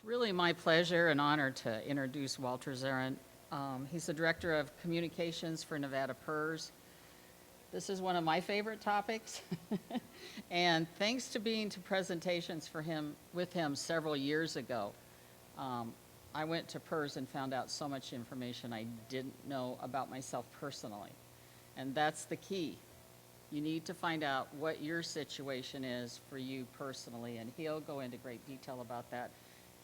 really my pleasure and honor to introduce Walter Zerron. He's the Director of Communications for Nevada PERS. This is one of my favorite topics. And thanks to being to presentations with him several years ago, I went to PERS and found out so much information I didn't know about myself personally. And that's the key. You need to find out what your situation is for you personally, and he'll go into great detail about that.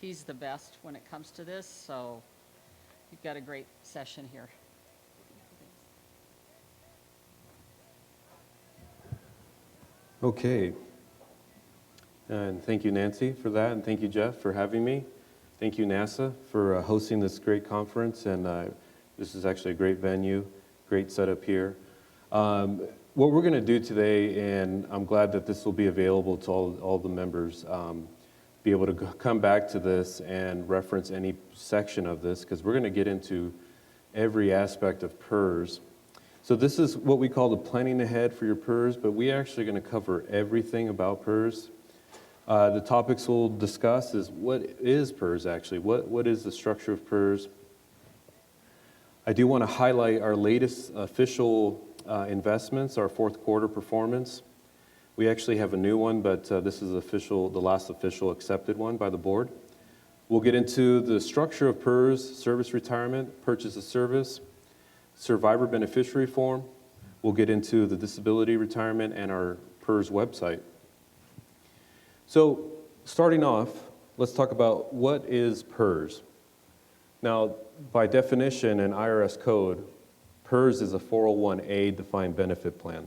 He's the best when it comes to this, so you've got a great session here. Okay. And thank you, Nancy, for that, and thank you, Jeff, for having me. Thank you, NASA, for hosting this great conference, and this is actually a great venue, great setup here. What we're going to do today, and I'm glad that this will be available to all the members, be able to come back to this and reference any section of this, because we're going to get into every aspect of PERS. So this is what we call the planning ahead for your PERS, but we're actually going to cover everything about PERS. The topics we'll discuss is what is PERS actually? What is the structure of PERS? I do want to highlight our latest official investments, our fourth quarter performance. We actually have a new one, but this is official, the last official accepted one by the board. We'll get into the structure of PERS, service retirement, purchase of service, survivor beneficiary form. We'll get into the disability retirement and our PERS website. So starting off, let's talk about what is PERS. Now, by definition in IRS code, PERS is a 401A defined benefit plan.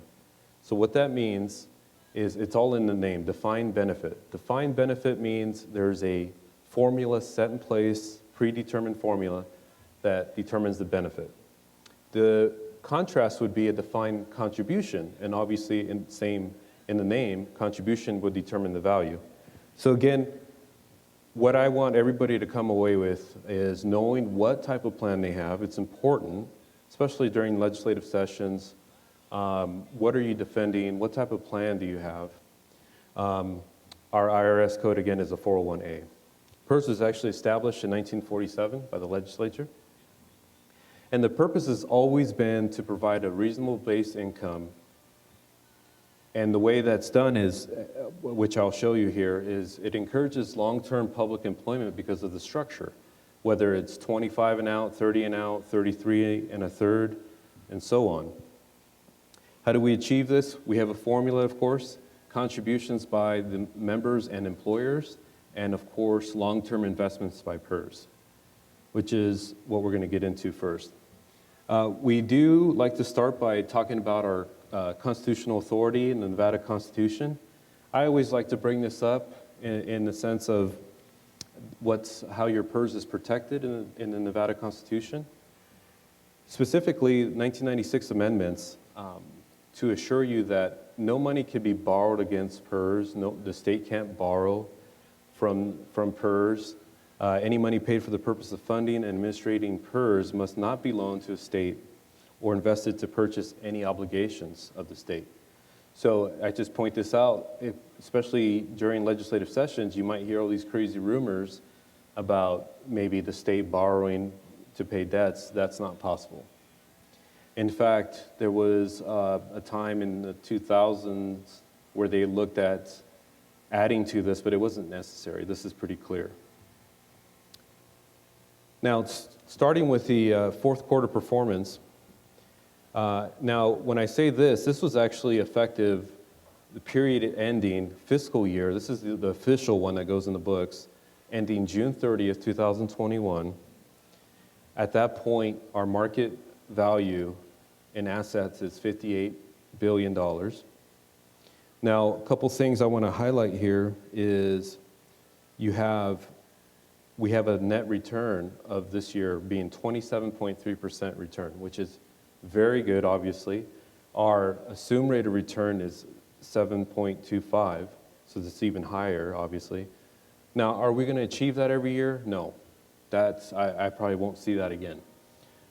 So what that means is it's all in the name, defined benefit. Defined benefit means there's a formula set in place, predetermined formula that determines the benefit. The contrast would be a defined contribution, and obviously in the name, contribution would determine the value. So again, what I want everybody to come away with is knowing what type of plan they have. It's important, especially during legislative sessions. What are you defending? What type of plan do you have? Our IRS code, again, is a 401A. PERS was actually established in 1947 by the legislature. And the purpose has always been to provide a reasonable base income. And the way that's done is, which I'll show you here, is it encourages long-term public employment because of the structure, whether it's 25 and out, 30 and out, 33 and a third, and so on. How do we achieve this? We have a formula, of course, contributions by the members and employers, and of course, long-term investments by PERS, which is what we're going to get into first. We do like to start by talking about our constitutional authority in the Nevada Constitution. I always like to bring this up in the sense of how your PERS is protected in the Nevada Constitution. Specifically, 1996 amendments to assure you that no money can be borrowed against PERS. No, the state can't borrow from PERS. Any money paid for the purpose of funding and administrating PERS must not be loaned to a state or invested to purchase any obligations of the state. So I just point this out, especially during legislative sessions, you might hear all these crazy rumors about maybe the state borrowing to pay debts. That's not possible. In fact, there was a time in the 2000s where they looked at adding to this, but it wasn't necessary. This is pretty clear. Now, starting with the fourth quarter performance, now when I say this was actually effective the period ending fiscal year. This is the official one that goes in the books, ending June 30th, 2021. At that point, our market value in assets is $58 billion. Now, a couple things I want to highlight here is we have a net return of this year being 27.3% return, which is very good, obviously. Our assumed rate of return is 7.25, so it's even higher, obviously. Now, are we going to achieve that every year? No. I probably won't see that again.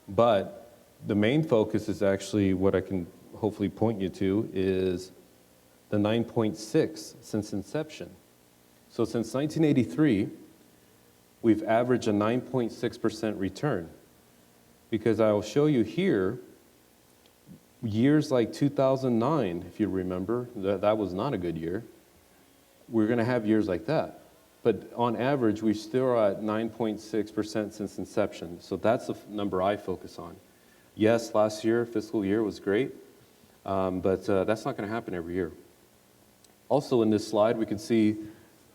But the main focus is actually what I can hopefully point you to is the 9.6 since inception. So since 1983, we've averaged a 9.6% return. Because I will show you here, years like 2009, if you remember, that was not a good year. We're going to have years like that. But on average, we still are at 9.6% since inception. So that's the number I focus on. Yes, last year, fiscal year, was great, but that's not going to happen every year. Also in this slide, we can see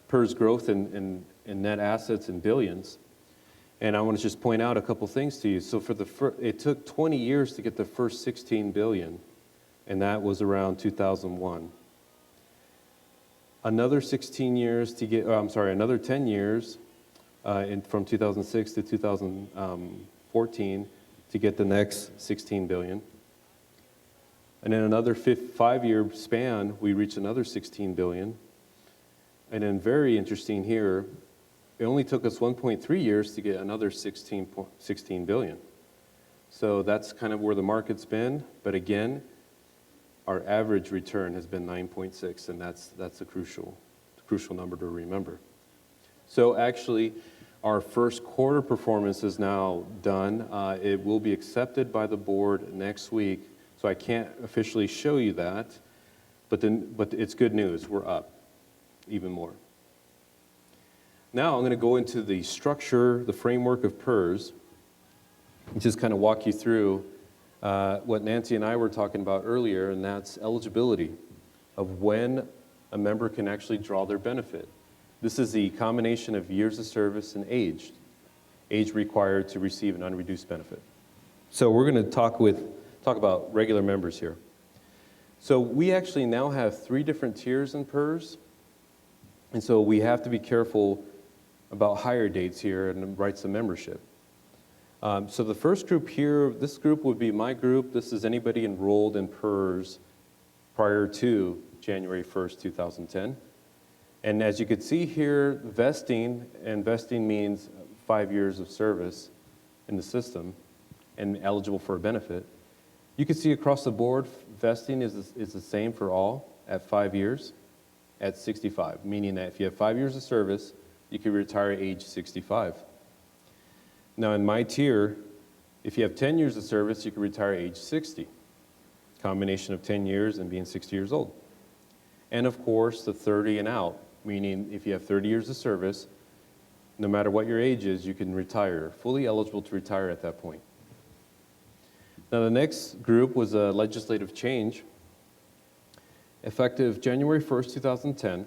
PERS growth in net assets in billions. And I want to just point out a couple things to you. So it took 20 years to get the first 16 billion, and that was around 2001. Another 16 years to get, another 10 years from 2006 to 2014 to get the next 16 billion. And in another 5-year span, we reached another 16 billion. And then very interesting here, it only took us 1.3 years to get another 16 billion. So that's kind of where the market's been. But again, our average return has been 9.6, and that's a crucial number to remember. So actually, our first quarter performance is now done. It will be accepted by the board next week, so I can't officially show you that, but it's good news. We're up even more. Now I'm going to go into the structure, the framework of PERS, and just kind of walk you through what Nancy and I were talking about earlier, and that's eligibility of when a member can actually draw their benefit. This is the combination of years of service and age required to receive an unreduced benefit. So we're going to talk about regular members here. So we actually now have 3 different tiers in PERS, and so we have to be careful about hire dates here and rights of membership. So the first group here, this group would be my group. This is anybody enrolled in PERS prior to January 1st, 2010. And as you can see here, vesting means 5 years of service in the system and eligible for a benefit. You can see across the board, vesting is the same for all at 5 years at 65, meaning that if you have 5 years of service, you can retire at age 65. Now in my tier, if you have 10 years of service, you can retire at age 60. Combination of 10 years and being 60 years old. And of course, the 30 and out, meaning if you have 30 years of service, no matter what your age is, you can retire, fully eligible to retire at that point. Now the next group was a legislative change. Effective January 1st, 2010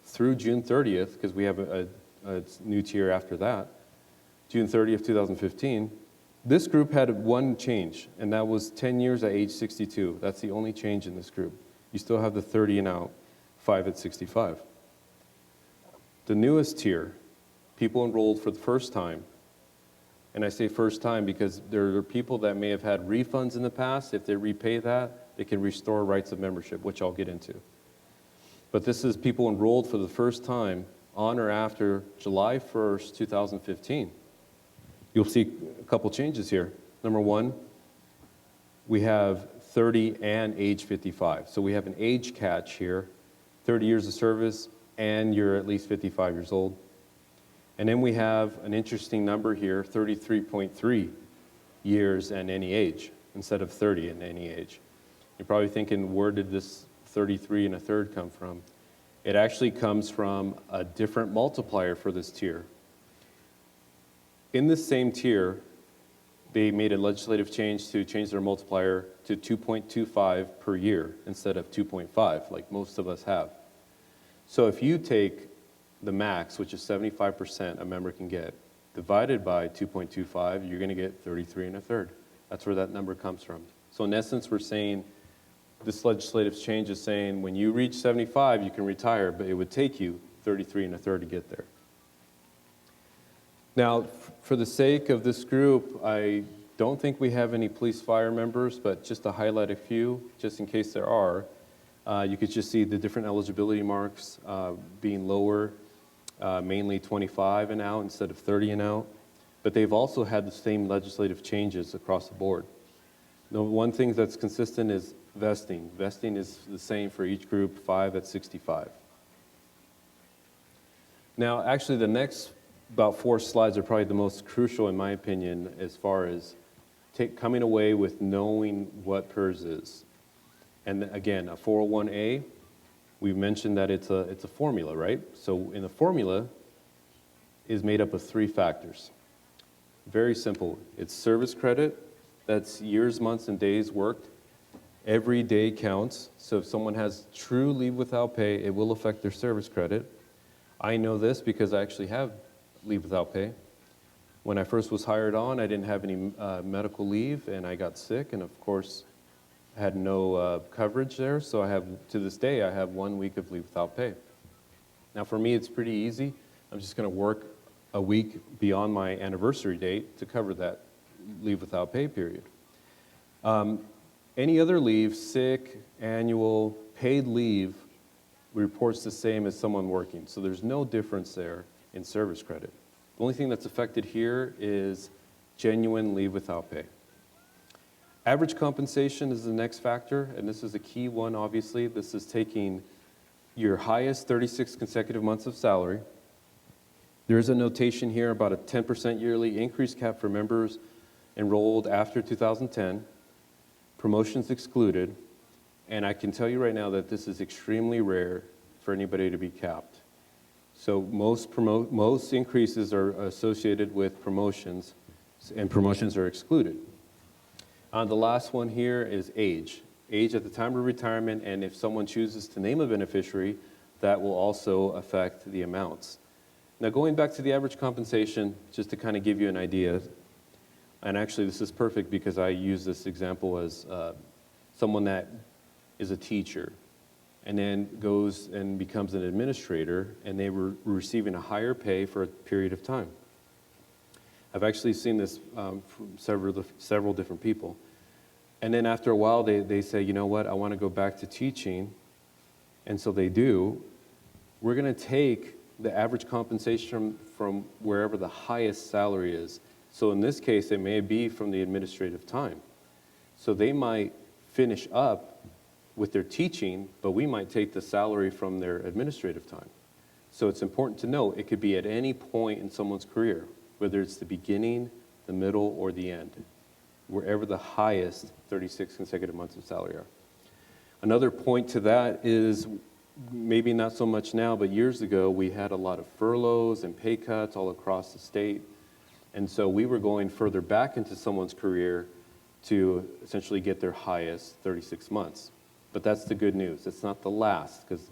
through June 30th, because we have a new tier after that, June 30th, 2015, this group had one change, and that was 10 years at age 62. That's the only change in this group. You still have the 30 and out, 5 at 65. The newest tier, people enrolled for the first time, and I say first time because there are people that may have had refunds in the past. If they repay that, they can restore rights of membership, which I'll get into. But this is people enrolled for the first time on or after July 1st, 2015. You'll see a couple changes here. Number one, we have 30 and age 55. So we have an age catch here, 30 years of service, and you're at least 55 years old. And then we have an interesting number here, 33.3 years and any age, instead of 30 and any age. You're probably thinking, where did this 33 and a third come from? It actually comes from a different multiplier for this tier. In this same tier, they made a legislative change to change their multiplier to 2.25 per year instead of 2.5, like most of us have. So if you take the max, which is 75% a member can get, divided by 2.25, you're going to get 33 and a third. That's where that number comes from. So in essence, we're saying this legislative change is saying when you reach 75, you can retire, but it would take you 33 and a third to get there. Now, for the sake of this group, I don't think we have any police fire members, but just to highlight a few, just in case there are, you could just see the different eligibility marks being lower, mainly 25 and out instead of 30 and out. But they've also had the same legislative changes across the board. The one thing that's consistent is vesting. Vesting is the same for each group, 5 at 65. Now, actually, the next about 4 slides are probably the most crucial, in my opinion, as far as coming away with knowing what PERS is. And again, a 401A, we mentioned that it's a formula, right? So in the formula is made up of 3 factors. Very simple. It's service credit, that's years, months, and days worked. Every day counts, so if someone has true leave without pay, it will affect their service credit. I know this because I actually have leave without pay. When I first was hired on, I didn't have any medical leave, and I got sick, and of course, I had no coverage there, so to this day, I have 1 week of leave without pay. Now for me, it's pretty easy. I'm just gonna work a week beyond my anniversary date to cover that leave without pay period. Any other leave, sick, annual, paid leave, reports the same as someone working. So there's no difference there in service credit. The only thing that's affected here is genuine leave without pay. Average compensation is the next factor, and this is a key one, obviously. This is taking your highest 36 consecutive months of salary. There is a notation here about a 10% yearly increase cap for members enrolled after 2010. Promotions excluded, and I can tell you right now that this is extremely rare for anybody to be capped. So most increases are associated with promotions, and promotions are excluded. The last one here is age. Age at the time of retirement, and if someone chooses to name a beneficiary, that will also affect the amounts. Now going back to the average compensation, just to kind of give you an idea, and actually this is perfect because I use this example as someone that is a teacher and then goes and becomes an administrator, and they were receiving a higher pay for a period of time. I've actually seen this from several different people. And then after a while, they say, you know what, I want to go back to teaching. And so they do. We're going to take the average compensation from wherever the highest salary is. So in this case, it may be from the administrative time. So they might finish up with their teaching, but we might take the salary from their administrative time. So it's important to know it could be at any point in someone's career, whether it's the beginning, the middle, or the end, wherever the highest 36 consecutive months of salary are. Another point to that is, maybe not so much now, but years ago, we had a lot of furloughs and pay cuts all across the state. And so we were going further back into someone's career to essentially get their highest 36 months. But that's the good news. It's not the last, because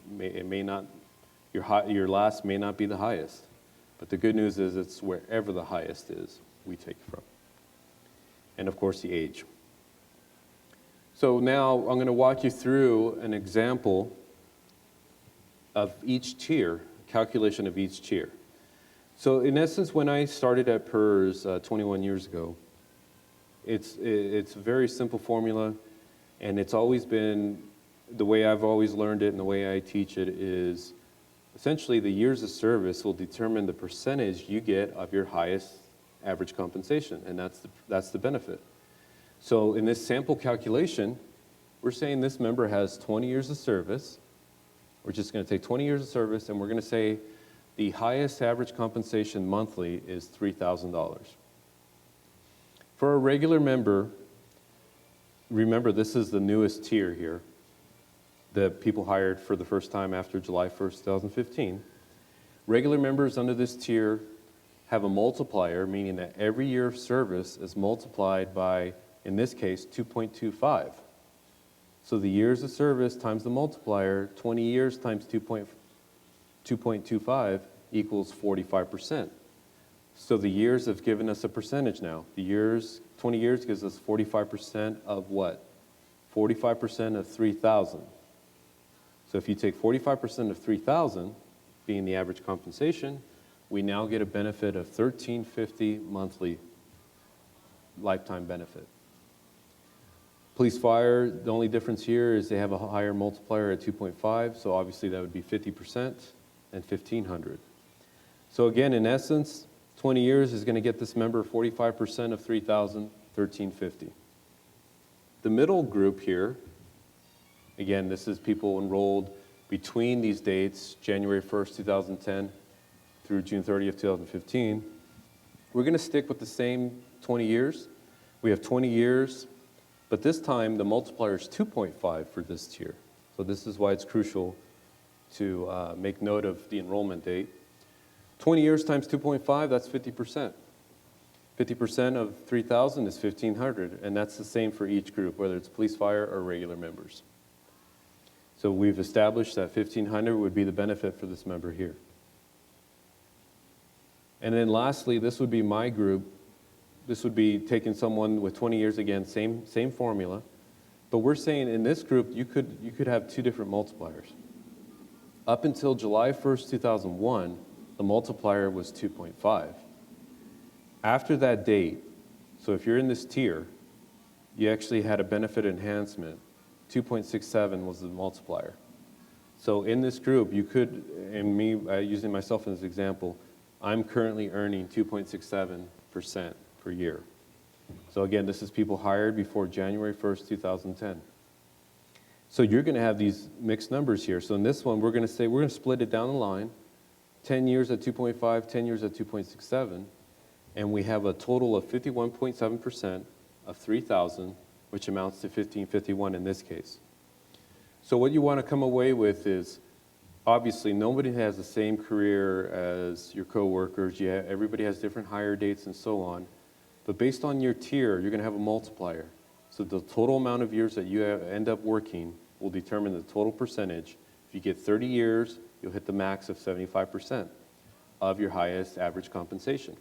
your last may not be the highest. But the good news is it's wherever the highest is, we take from. And of course, the age. So now I'm going to walk you through an example of each tier, calculation of each tier. So in essence, when I started at PERS 21 years ago, it's a very simple formula, and it's always been, the way I've always learned it and the way I teach it is, essentially the years of service will determine the percentage you get of your highest average compensation, and that's the benefit. So in this sample calculation, we're saying this member has 20 years of service. We're just going to take 20 years of service, and we're going to say the highest average compensation monthly is $3,000. For a regular member, remember this is the newest tier here, the people hired for the first time after July 1st, 2015. Regular members under this tier have a multiplier, meaning that every year of service is multiplied by, in this case, 2.25. So the years of service times the multiplier, 20 years times 2.25 equals 45%. So the years have given us a percentage now. 20 years gives us 45% of what? 45% of 3,000. So if you take 45% of 3,000, being the average compensation, we now get a benefit of $1,350 monthly lifetime benefit. Police fire, the only difference here is they have a higher multiplier at 2.5, so obviously that would be 50% and $1,500. So again, in essence, 20 years is going to get this member 45% of 3,000, $1,350. The middle group here, again, this is people enrolled between these dates, January 1st, 2010 through June 30th, 2015. We're going to stick with the same 20 years. We have 20 years, but this time the multiplier is 2.5 for this tier. So this is why it's crucial to make note of the enrollment date. 20 years times 2.5, that's 50%. 50% of 3,000 is 1,500, and that's the same for each group, whether it's police, fire, or regular members. So we've established that 1,500 would be the benefit for this member here. And then lastly, this would be my group. This would be taking someone with 20 years, again, same formula. But we're saying in this group, you could have two different multipliers. Up until July 1st, 2001, the multiplier was 2.5. After that date, so if you're in this tier, you actually had a benefit enhancement. 2.67 was the multiplier. So in this group, you could, and me using myself as an example, I'm currently earning 2.67% per year. So again, this is people hired before January 1st, 2010. So you're going to have these mixed numbers here. So in this one, we're going to split it down the line, 10 years at 2.5, 10 years at 2.67, and we have a total of 51.7% of 3,000, which amounts to 1,551 in this case. So what you want to come away with is, obviously, nobody has the same career as your coworkers. Everybody has different hire dates and so on. But based on your tier, you're going to have a multiplier. So the total amount of years that you end up working will determine the total percentage. If you get 30 years, you'll hit the max of 75% of your highest average compensation.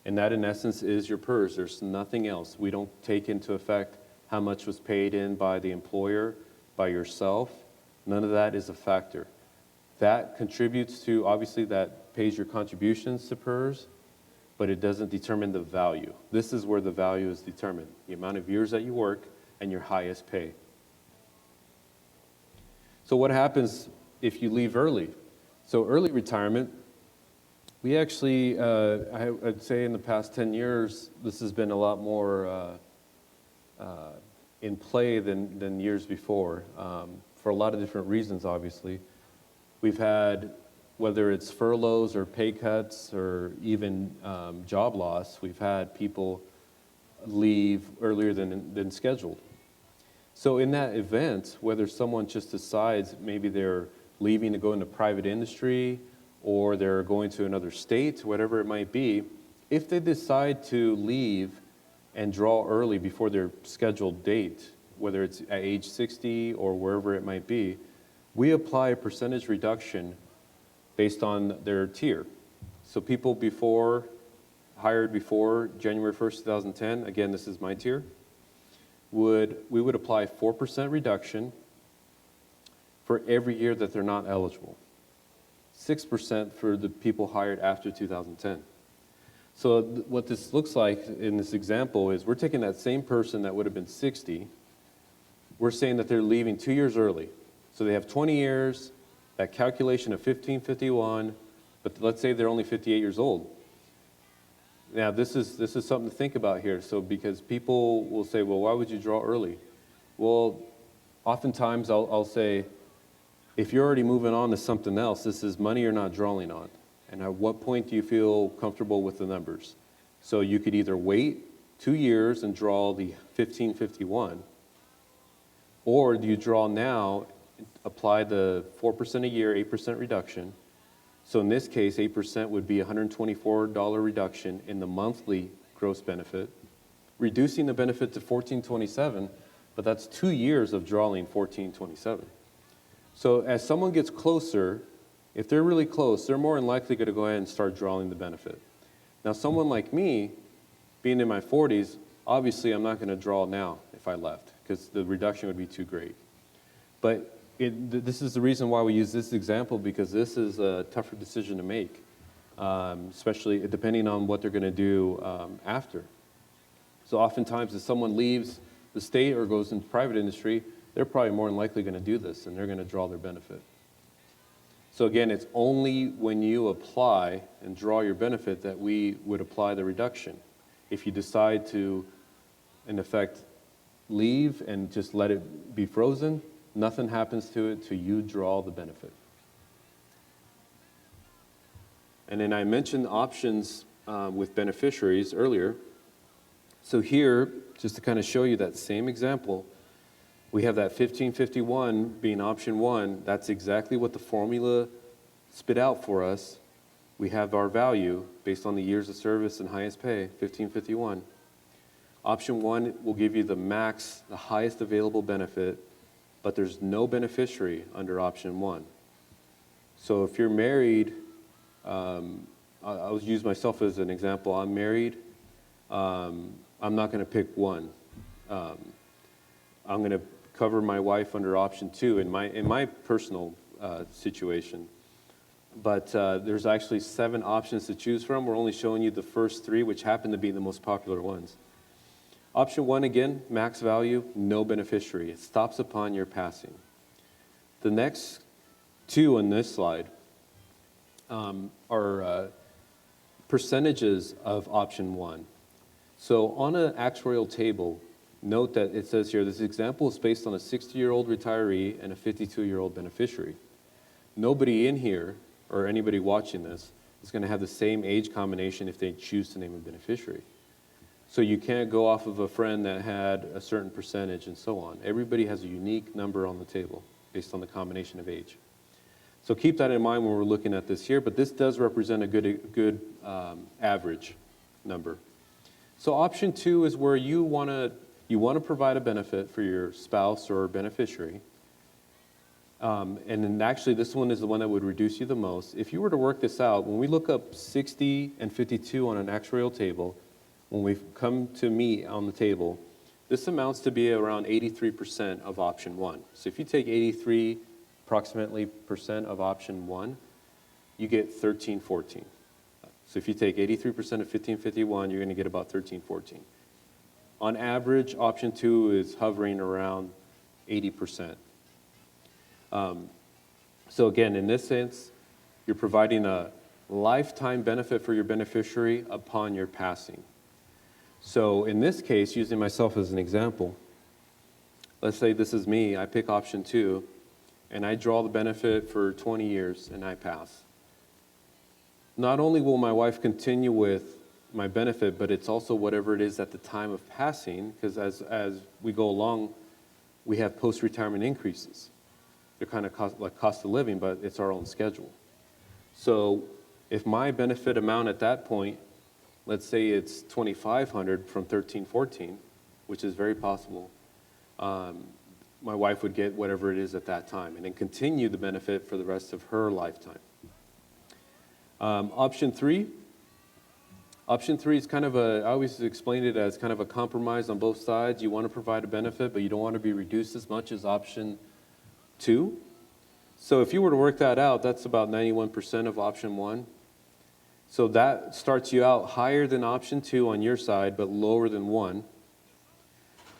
And that, in essence, is your PERS. There's nothing else. We don't take into effect how much was paid in by the employer, by yourself. None of that is a factor. That contributes to, obviously, that pays your contributions to PERS, but it doesn't determine the value. This is where the value is determined, the amount of years that you work and your highest pay. So what happens if you leave early? So early retirement, we actually, I'd say in the past 10 years, this has been a lot more in play than years before, for a lot of different reasons, obviously. We've had, whether it's furloughs or pay cuts or even job loss, we've had people leave earlier than scheduled. So in that event, whether someone just decides maybe they're leaving to go into private industry or they're going to another state, whatever it might be, if they decide to leave and draw early before their scheduled date, whether it's at age 60 or wherever it might be, we apply a percentage reduction based on their tier. So people hired before January 1st, 2010, again, this is my tier, we would apply 4% reduction for every year that they're not eligible. 6% for the people hired after 2010. So what this looks like in this example is we're taking that same person that would have been 60, we're saying that they're leaving 2 years early. So they have 20 years, that calculation of 1551, but let's say they're only 58 years old. Now this is something to think about here. So because people will say, well, why would you draw early? Well, oftentimes I'll say, if you're already moving on to something else, this is money you're not drawing on. And at what point do you feel comfortable with the numbers? So you could either wait 2 years and draw the 1551, or do you draw now, apply the 4% a year, 8% reduction. So in this case, 8% would be $124 reduction in the monthly gross benefit, reducing the benefit to $1,427, but that's 2 years of drawing $1,427. So as someone gets closer, if they're really close, they're more than likely going to go ahead and start drawing the benefit. Now, someone like me, being in my 40s, obviously I'm not going to draw now if I left, because the reduction would be too great. But this is the reason why we use this example, because this is a tougher decision to make, especially depending on what they're going to do after. So oftentimes if someone leaves the state or goes into private industry, they're probably more than likely going to do this, and they're going to draw their benefit. So again, it's only when you apply and draw your benefit that we would apply the reduction. If you decide to, in effect, leave and just let it be frozen, nothing happens to it till you draw the benefit. And then I mentioned options with beneficiaries earlier. So here, just to kind of show you that same example, we have that 1551 being option 1. That's exactly what the formula spit out for us. We have our value based on the years of service and highest pay, 1551. Option 1 will give you the max, the highest available benefit, but there's no beneficiary under option 1. So if you're married, I'll use myself as an example. I'm married. I'm not going to pick 1. I'm going to cover my wife under option 2 in my personal situation. But there's actually 7 options to choose from. We're only showing you the first 3, which happen to be the most popular ones. Option 1, again, max value, no beneficiary. It stops upon your passing. The next 2 on this slide are percentages of option 1. So on an actuarial table, note that it says here, this example is based on a 60-year-old retiree and a 52-year-old beneficiary. Nobody in here, or anybody watching this, is going to have the same age combination if they choose to name a beneficiary. So you can't go off of a friend that had a certain percentage and so on. Everybody has a unique number on the table based on the combination of age. So keep that in mind when we're looking at this here, but this does represent a good average number. So option 2 is where you want to provide a benefit for your spouse or beneficiary. And then actually this one is the one that would reduce you the most. If you were to work this out, when we look up 60 and 52 on an actuarial table, when we come to meet on the table, this amounts to be around 83% of option 1. So if you take 83 approximately percent of option 1, you get 1314. So if you take 83% of 1551, you're going to get about 1314. On average, option 2 is hovering around 80%. So again, in this sense, you're providing a lifetime benefit for your beneficiary upon your passing. So in this case, using myself as an example, let's say this is me, I pick option 2, and I draw the benefit for 20 years, and I pass. Not only will my wife continue with my benefit, but it's also whatever it is at the time of passing, because as we go along, we have post-retirement increases. They're kind of like cost of living, but it's our own schedule. So if my benefit amount at that point, let's say it's $2,500 from 1314, which is very possible, my wife would get whatever it is at that time and then continue the benefit for the rest of her lifetime. Option 3 is kind of I always explain it as kind of a compromise on both sides. You want to provide a benefit, but you don't want to be reduced as much as option 2. So if you were to work that out, that's about 91% of option 1. So that starts you out higher than option 2 on your side, but lower than 1.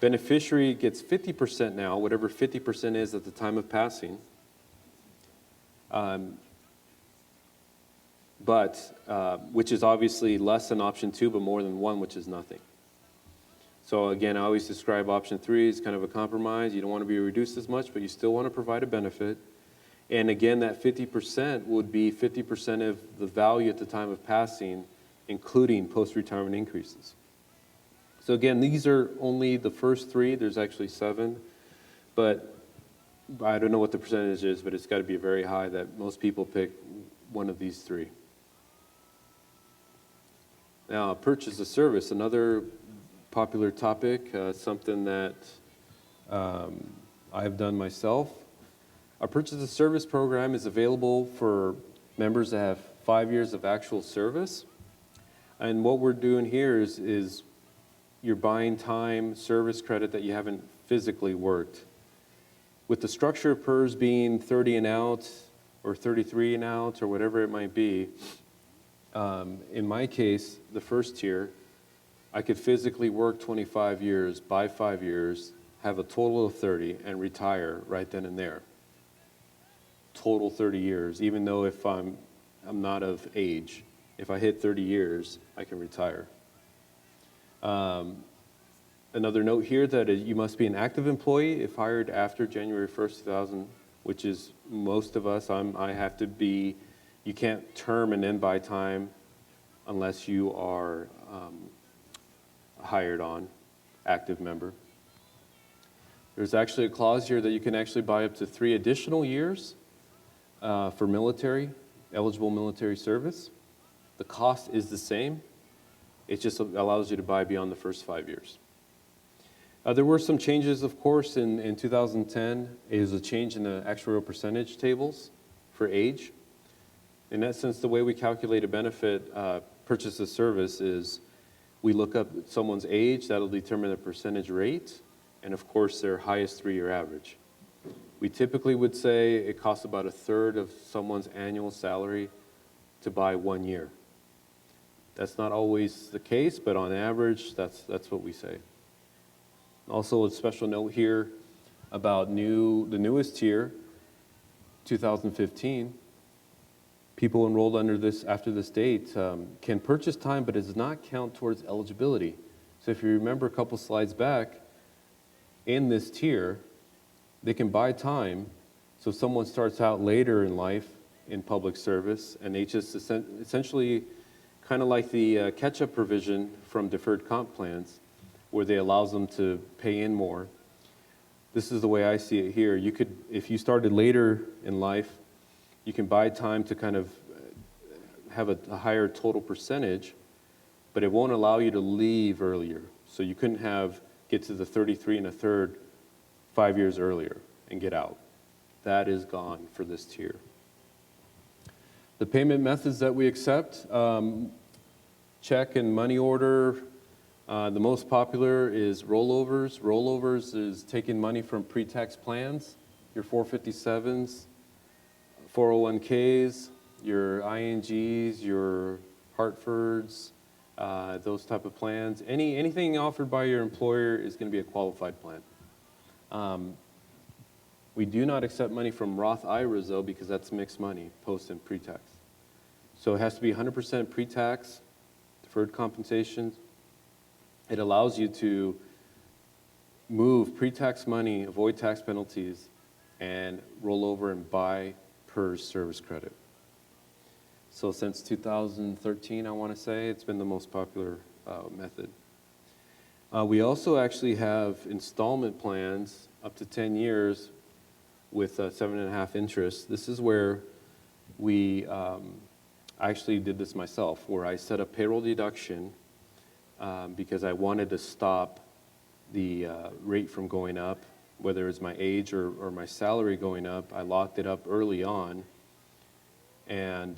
Beneficiary gets 50% now, whatever 50% is at the time of passing. Which is obviously less than option 2, but more than 1, which is nothing. So again, I always describe option 3 as kind of a compromise. You don't want to be reduced as much, but you still want to provide a benefit. And again, that 50% would be 50% of the value at the time of passing, including post-retirement increases. So again, these are only the first 3. There's actually 7, but I don't know what the percentage is, but it's got to be very high that most people pick one of these 3. Now, purchase of service, another popular topic, something that I've done myself. Our purchase of service program is available for members that have 5 years of actual service. And what we're doing here is you're buying time, service credit that you haven't physically worked. With the structure of PERS being 30 and out, or 33 and out, or whatever it might be, in my case, the first tier, I could physically work 25 years, buy 5 years, have a total of 30, and retire right then and there. Total 30 years, even though if I'm not of age. If I hit 30 years, I can retire. Another note here that you must be an active employee if hired after January 1st, 2000, which is most of us. I have to be You can't term and end by time unless you are a hired on active member. There's actually a clause here that you can actually buy up to 3 additional years for eligible military service. The cost is the same. It just allows you to buy beyond the first 5 years. There were some changes, of course, in 2010. It was a change in the actuarial percentage tables for age. In that sense, the way we calculate a benefit purchase of service is we look up someone's age, that'll determine the percentage rate, and of course their highest 3-year average. We typically would say it costs about 1/3 of someone's annual salary to buy 1 year. That's not always the case, but on average, that's what we say. Also, a special note here about the newest tier, 2015. People enrolled after this date can purchase time, but it does not count towards eligibility. So if you remember a couple slides back, in this tier, they can buy time. So if someone starts out later in life in public service, and they just essentially, kind of like the catch-up provision from deferred comp plans, where they allows them to pay in more. This is the way I see it here. You could, if you started later in life, you can buy time to kind of have a higher total percentage, but it won't allow you to leave earlier. So you couldn't get to the 33 1/3 5 years earlier and get out. That is gone for this tier. The payment methods that we accept, check and money order. The most popular is rollovers. Rollovers is taking money from pre-tax plans, your 457s, 401ks, your INGs, your Hartfords, those type of plans. Anything offered by your employer is going to be a qualified plan. We do not accept money from Roth IRAs, though, because that's mixed money, post and pre-tax. So it has to be 100% pre-tax, deferred compensation. It allows you to move pre-tax money, avoid tax penalties, and roll over and buy PERS service credit. So since 2013, I want to say, it's been the most popular method. We also actually have installment plans up to 10 years with 7.5 interest. This is where I actually did this myself, where I set up payroll deduction because I wanted to stop the rate from going up, whether it's my age or my salary going up. I locked it up early on, and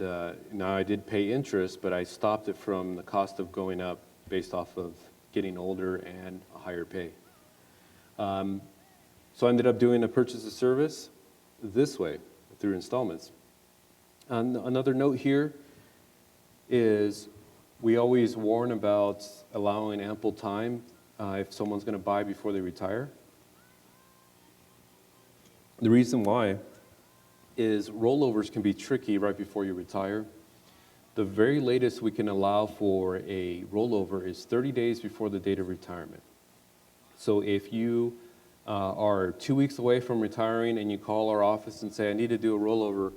now I did pay interest, but I stopped it from the cost of going up based off of getting older and a higher pay. So I ended up doing a purchase of service this way, through installments. Another note here is we always warn about allowing ample time if someone's going to buy before they retire. The reason why is rollovers can be tricky right before you retire. The very latest we can allow for a rollover is 30 days before the date of retirement. So if you are 2 weeks away from retiring and you call our office and say, I need to do a rollover,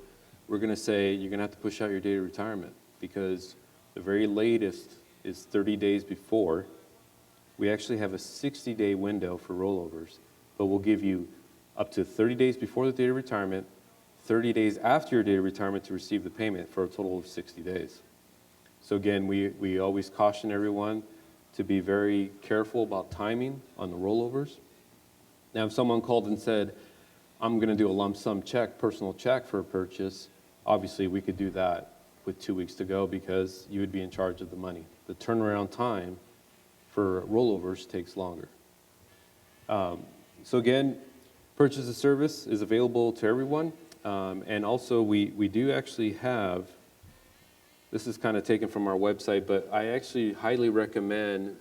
we're going to say you're going to have to push out your date of retirement, because the very latest is 30 days before. We actually have a 60-day window for rollovers, but we'll give you up to 30 days before the date of retirement, 30 days after your date of retirement to receive the payment, for a total of 60 days. So again, we always caution everyone to be very careful about timing on the rollovers. Now, if someone called and said, I'm going to do a lump sum check, personal check for a purchase, obviously we could do that with 2 weeks to go, because you would be in charge of the money. The turnaround time for rollovers takes longer. So again, purchase of service is available to everyone. And also we do actually have, this is kind of taken from our website, but I actually highly recommend,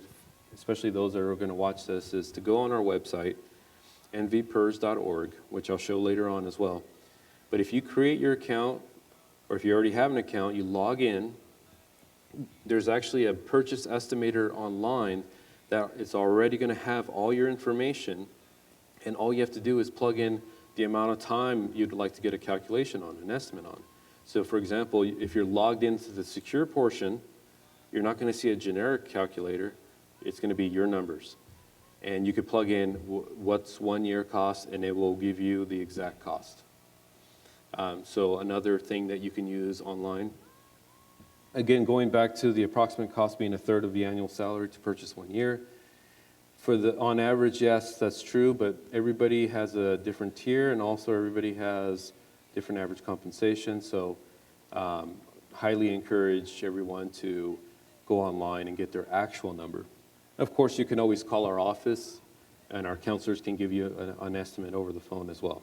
especially those that are going to watch this, is to go on our website, nvpers.org, which I'll show later on as well. But if you create your account, or if you already have an account, you log in, there's actually a purchase estimator online that is already going to have all your information, and all you have to do is plug in the amount of time you'd like to get a calculation on, an estimate on. So for example, if you're logged into the secure portion, you're not going to see a generic calculator. It's going to be your numbers. And you could plug in what's 1 year cost, and it will give you the exact cost. So another thing that you can use online. Again, going back to the approximate cost being a third of the annual salary to purchase 1 year. On average, yes, that's true, but everybody has a different tier, and also everybody has different average compensation. So highly encourage everyone to go online and get their actual number. Of course, you can always call our office, and our counselors can give you an estimate over the phone as well.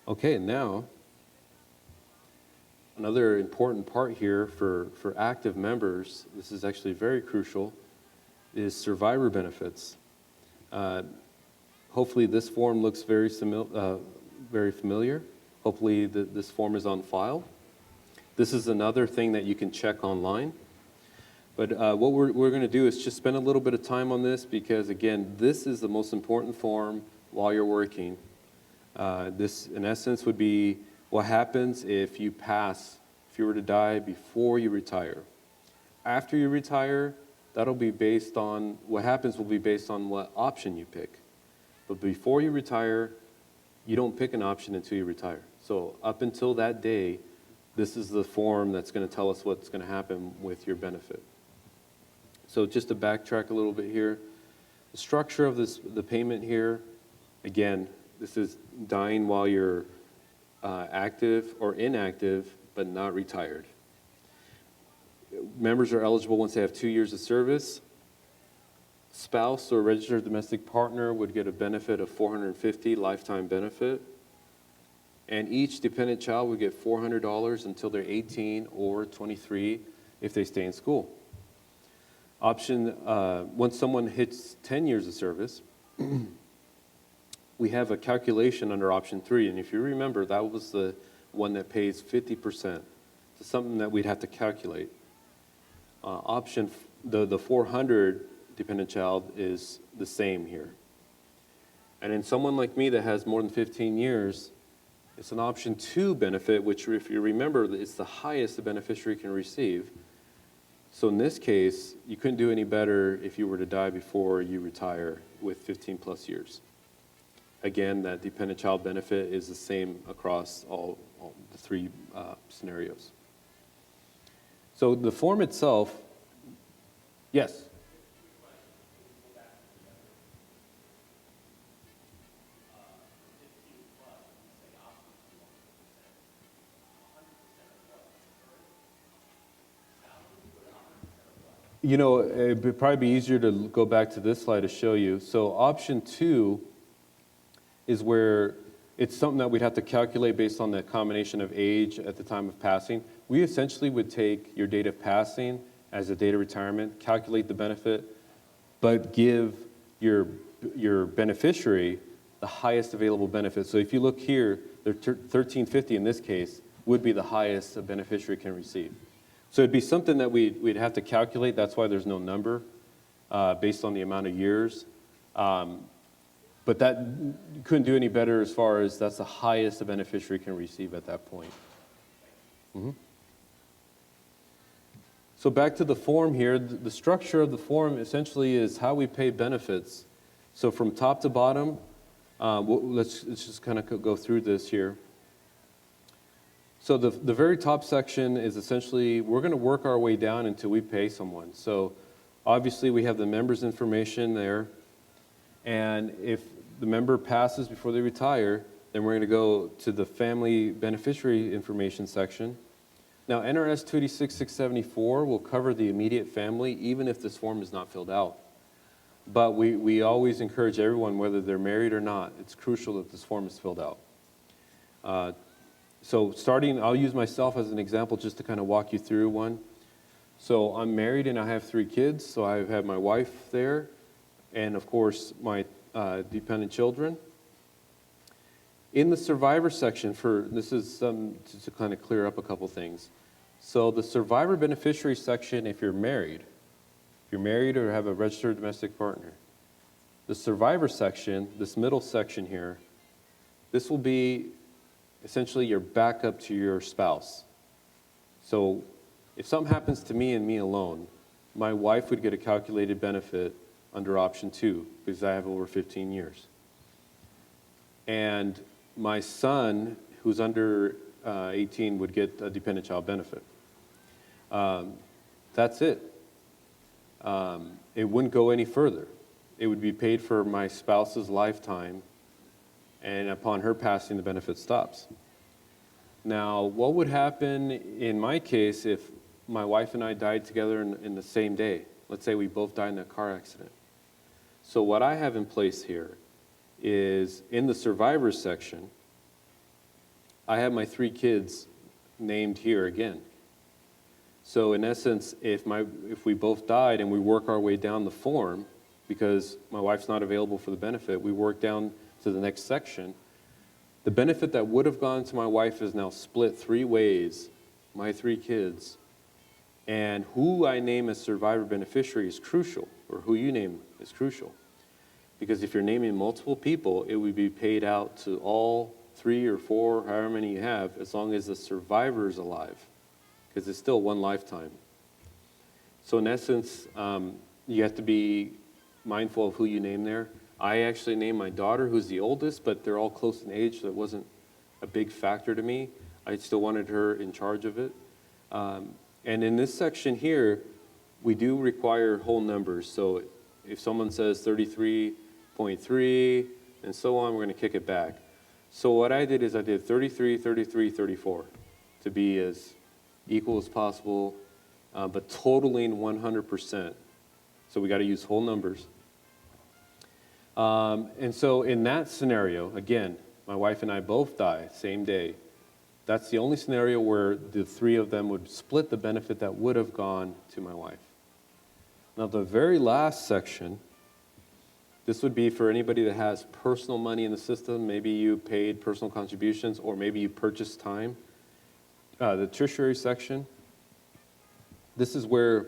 Okay, now, another important part here for active members, this is actually very crucial, is survivor benefits. Hopefully this form looks very familiar. Hopefully this form is on file. This is another thing that you can check online. But what we're going to do is just spend a little bit of time on this because, again, this is the most important form while you're working. This, in essence, would be what happens if you were to die before you retire. After you retire, that'll be based on, what happens will be based on what option you pick. But before you retire, you don't pick an option until you retire. So up until that day, this is the form that's going to tell us what's going to happen with your benefit. So just to backtrack a little bit here, the structure of the payment here, again, this is dying while you're active or inactive, but not retired. Members are eligible once they have 2 years of service. Spouse or registered domestic partner would get a benefit of $450 lifetime benefit. And each dependent child would get $400 until they're 18 or 23 if they stay in school. Once someone hits 10 years of service, we have a calculation under option 3. And if you remember, that was the one that pays 50%. It's something that we'd have to calculate. The 400 dependent child is the same here. And in someone like me that has more than 15 years, it's an option 2 benefit, which if you remember, it's the highest the beneficiary can receive. So in this case, you couldn't do any better if you were to die before you retire with 15 plus years. Again, that dependent child benefit is the same across all the 3 scenarios. So the form itself, yes? You know, it'd probably be easier to go back to this slide to show you. So option 2 is where it's something that we'd have to calculate based on the combination of age at the time of passing. We essentially would take your date of passing as a date of retirement, calculate the benefit, but give your beneficiary the highest available benefit. So if you look here, the $1,350 in this case would be the highest a beneficiary can receive. So it'd be something that we'd have to calculate. That's why there's no number based on the amount of years. But that you couldn't do any better as far as that's the highest a beneficiary can receive at that point. Mm-hmm. So back to the form here, the structure of the form essentially is how we pay benefits. So from top to bottom, let's just kind of go through this here. So the very top section is essentially, we're going to work our way down until we pay someone. So obviously we have the member's information there. And if the member passes before they retire, then we're going to go to the family beneficiary information section. Now, NRS 286-674 will cover the immediate family, even if this form is not filled out. But we always encourage everyone, whether they're married or not, it's crucial that this form is filled out. So I'll use myself as an example just to kind of walk you through one. So I'm married and I have 3 kids, so I have my wife there, and of course my dependent children. In the survivor section, this is to kind of clear up a couple things. So the survivor beneficiary section, if you're married or have a registered domestic partner, the survivor section, this middle section here, this will be essentially your backup to your spouse. So if something happens to me and me alone, my wife would get a calculated benefit under option 2 because I have over 15 years. And my son, who's under 18, would get a dependent child benefit. That's it. It wouldn't go any further. It would be paid for my spouse's lifetime, and upon her passing, the benefit stops. Now, what would happen in my case if my wife and I died together in the same day? Let's say we both died in a car accident. So what I have in place here is in the survivors section, I have my 3 kids named here again. So in essence, if we both died and we work our way down the form, because my wife's not available for the benefit, we work down to the next section, the benefit that would have gone to my wife is now split 3 ways, my 3 kids, and who I name as survivor beneficiary is crucial, or who you name is crucial. Because if you're naming multiple people, it would be paid out to all 3 or 4, however many you have, as long as the survivor is alive, because it's still one lifetime. So in essence, you have to be mindful of who you name there. I actually named my daughter, who's the oldest, but they're all close in age, so it wasn't a big factor to me. I still wanted her in charge of it. And in this section here, we do require whole numbers. So if someone says 33.3 and so on, we're going to kick it back. So what I did is I did 33, 33, 34 to be as equal as possible, but totaling 100%. So we got to use whole numbers. And so in that scenario, again, my wife and I both die same day. That's the only scenario where the 3 of them would split the benefit that would have gone to my wife. Now the very last section, this would be for anybody that has personal money in the system. Maybe you paid personal contributions, or maybe you purchased time. The tertiary section, this is where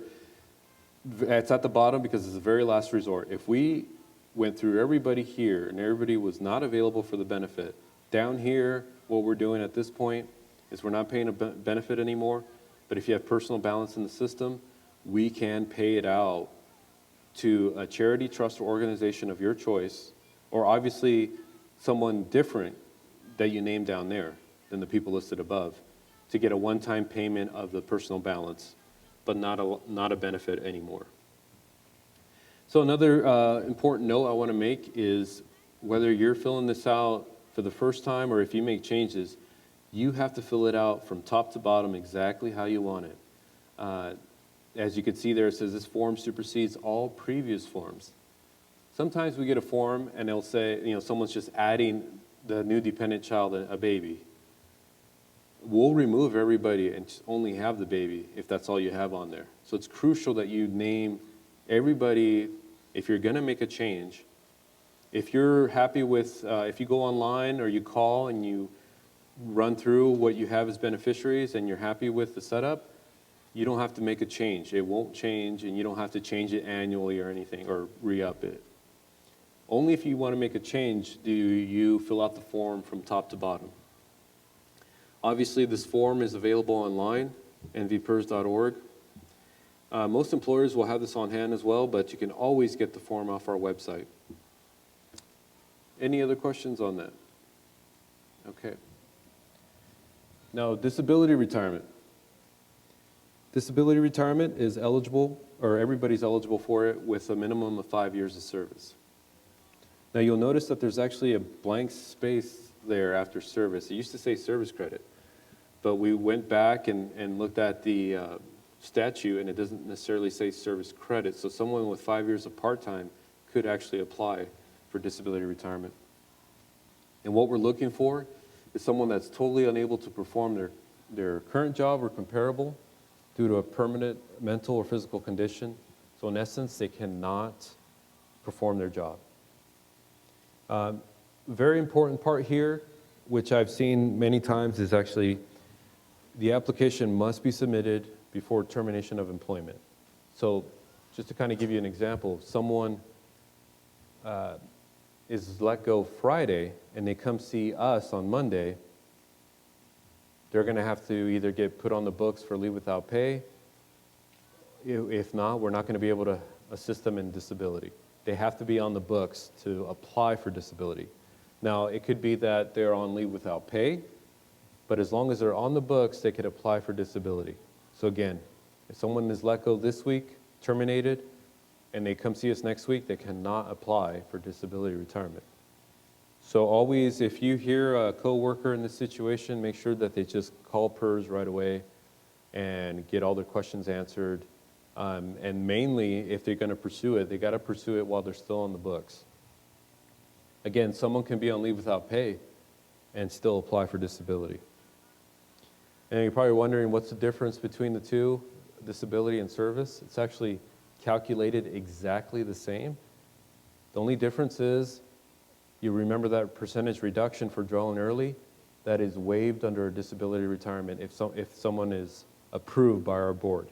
it's at the bottom because it's the very last resort. If we went through everybody here and everybody was not available for the benefit, down here, what we're doing at this point is we're not paying a benefit anymore, but if you have personal balance in the system, we can pay it out to a charity, trust, or organization of your choice, or obviously someone different that you name down there than the people listed above, to get a one-time payment of the personal balance, but not a benefit anymore. So another important note I want to make is whether you're filling this out for the first time or if you make changes, you have to fill it out from top to bottom exactly how you want it. As you can see there, it says this form supersedes all previous forms. Sometimes we get a form and they'll say, someone's just adding the new dependent child, a baby. We'll remove everybody and just only have the baby if that's all you have on there. So it's crucial that you name everybody. If you're going to make a change, if you're happy with, if you go online or you call and you run through what you have as beneficiaries and you're happy with the setup, you don't have to make a change. It won't change, and you don't have to change it annually or anything or re-up it. Only if you want to make a change do you fill out the form from top to bottom. Obviously, this form is available online, nvpers.org. Most employers will have this on hand as well, but you can always get the form off our website. Any other questions on that? Okay. Now, disability retirement. Disability retirement is eligible, or everybody's eligible for it, with a minimum of 5 years of service. Now, you'll notice that there's actually a blank space there after service. It used to say service credit, but we went back and looked at the statute, and it doesn't necessarily say service credit, so someone with 5 years of part-time could actually apply for disability retirement. And what we're looking for is someone that's totally unable to perform their current job or comparable due to a permanent mental or physical condition. So in essence, they cannot perform their job. Very important part here, which I've seen many times, is actually the application must be submitted before termination of employment. So just to kind of give you an example, if someone is let go Friday and they come see us on Monday, they're going to have to either get put on the books for leave without pay. If not, we're not going to be able to assist them in disability. They have to be on the books to apply for disability. Now, it could be that they're on leave without pay, but as long as they're on the books, they could apply for disability. So again, if someone is let go this week, terminated, and they come see us next week, they cannot apply for disability retirement. So always, if you hear a coworker in this situation, make sure that they just call PERS right away and get all their questions answered. And mainly, if they're going to pursue it, they got to pursue it while they're still on the books. Again, someone can be on leave without pay and still apply for disability. And you're probably wondering, what's the difference between the two, disability and service? It's actually calculated exactly the same. The only difference is, you remember that percentage reduction for drawing early? That is waived under a disability retirement if someone is approved by our board.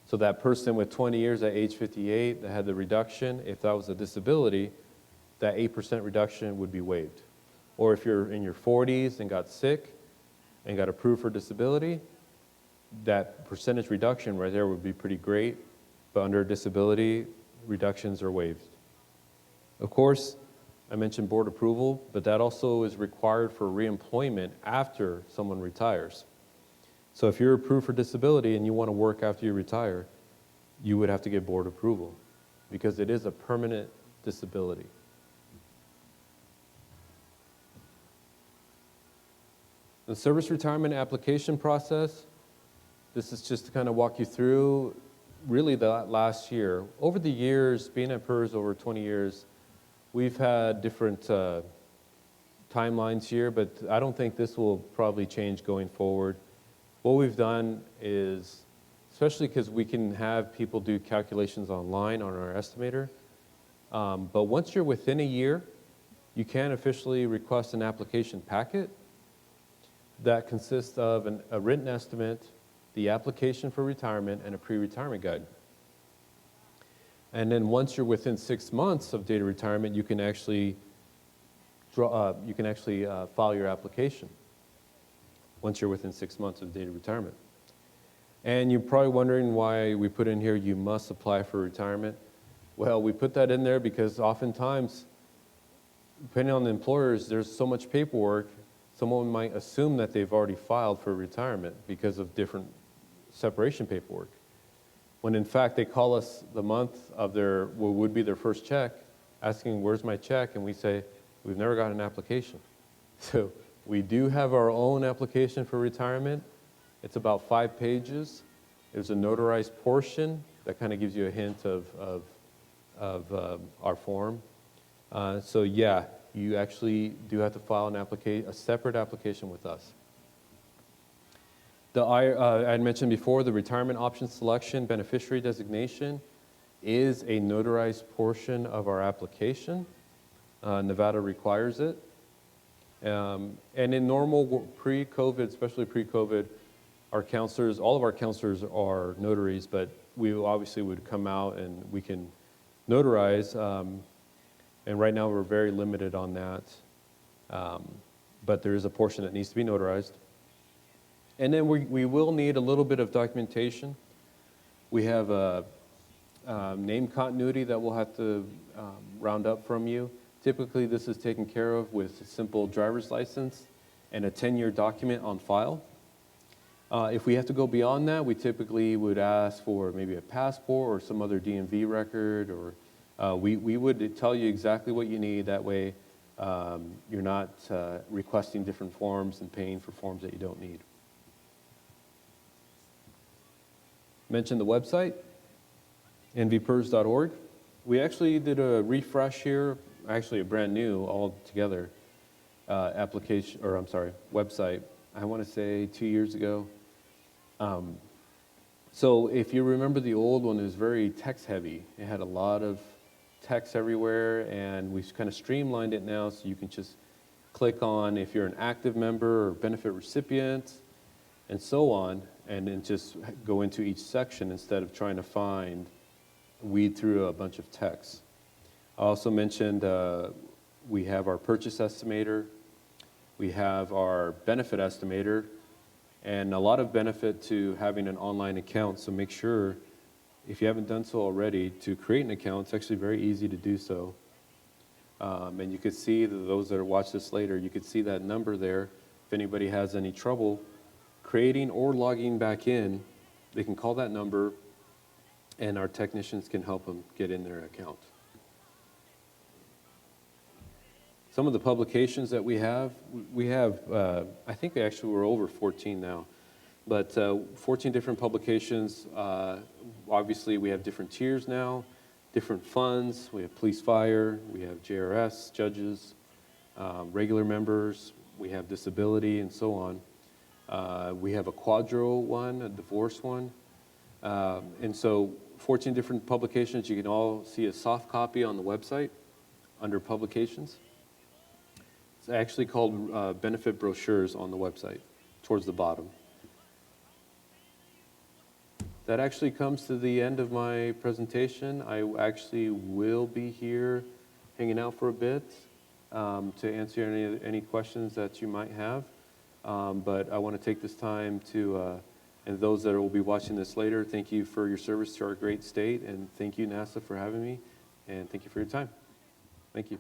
So that person with 20 years at age 58 that had the reduction, if that was a disability, that 8% reduction would be waived. Or if you're in your 40s and got sick and got approved for disability, that percentage reduction right there would be pretty great, but under disability, reductions are waived. Of course, I mentioned board approval, but that also is required for reemployment after someone retires. So if you're approved for disability and you want to work after you retire, you would have to get board approval because it is a permanent disability. The service retirement application process, this is just to kind of walk you through really the last year. Over the years, being at PERS over 20 years, we've had different timelines here, but I don't think this will probably change going forward. What we've done is, especially because we can have people do calculations online on our estimator, but once you're within a year, you can officially request an application packet that consists of a written estimate, the application for retirement, and a pre-retirement guide. And then once you're within 6 months of date of retirement, you can actually file your application. Once you're within 6 months of date of retirement. And you're probably wondering why we put in here, you must apply for retirement. Well, we put that in there because oftentimes, depending on the employers, there's so much paperwork, someone might assume that they've already filed for retirement because of different separation paperwork. When in fact, they call us the month of what would be their first check, asking, where's my check? And we say, we've never got an application. So we do have our own application for retirement. It's about 5 pages. There's a notarized portion that kind of gives you a hint of our form. So yeah, you actually do have to file a separate application with us. I had mentioned before, the retirement option selection beneficiary designation is a notarized portion of our application. Nevada requires it. And in normal pre-COVID, especially pre-COVID, our counselors, all of our counselors are notaries, but we obviously would come out and we can notarize. And right now we're very limited on that. But there is a portion that needs to be notarized. And then we will need a little bit of documentation. We have a name continuity that we'll have to round up from you. Typically, this is taken care of with a simple driver's license and a 10-year document on file. If we have to go beyond that, we typically would ask for maybe a passport or some other DMV record, or we would tell you exactly what you need. That way, you're not requesting different forms and paying for forms that you don't need. Mention the website, nvpers.org. We actually did a refresh here, actually a brand new altogether website. I want to say 2 years ago. So if you remember the old one, it was very text heavy. It had a lot of text everywhere, and we've kind of streamlined it now so you can just click on if you're an active member or benefit recipient and so on, and then just go into each section instead of trying to weed through a bunch of text. I also mentioned we have our purchase estimator. We have our benefit estimator, and a lot of benefit to having an online account. So make sure, if you haven't done so already, to create an account. It's actually very easy to do so. And you could see, those that watch this later, you could see that number there. If anybody has any trouble creating or logging back in, they can call that number, and our technicians can help them get in their account. Some of the publications that we have, I think actually we're over 14 now, but 14 different publications. Obviously, we have different tiers now, different funds. We have police fire, we have JRS, judges, regular members, we have disability, and so on. We have a quadro one, a divorce one. And so 14 different publications. You can all see a soft copy on the website under publications. It's actually called benefit brochures on the website, towards the bottom. That actually comes to the end of my presentation. I actually will be here hanging out for a bit to answer any questions that you might have. But I want to take this time to, and those that will be watching this later, thank you for your service to our great state, and thank you, NASA, for having me, and thank you for your time. Thank you.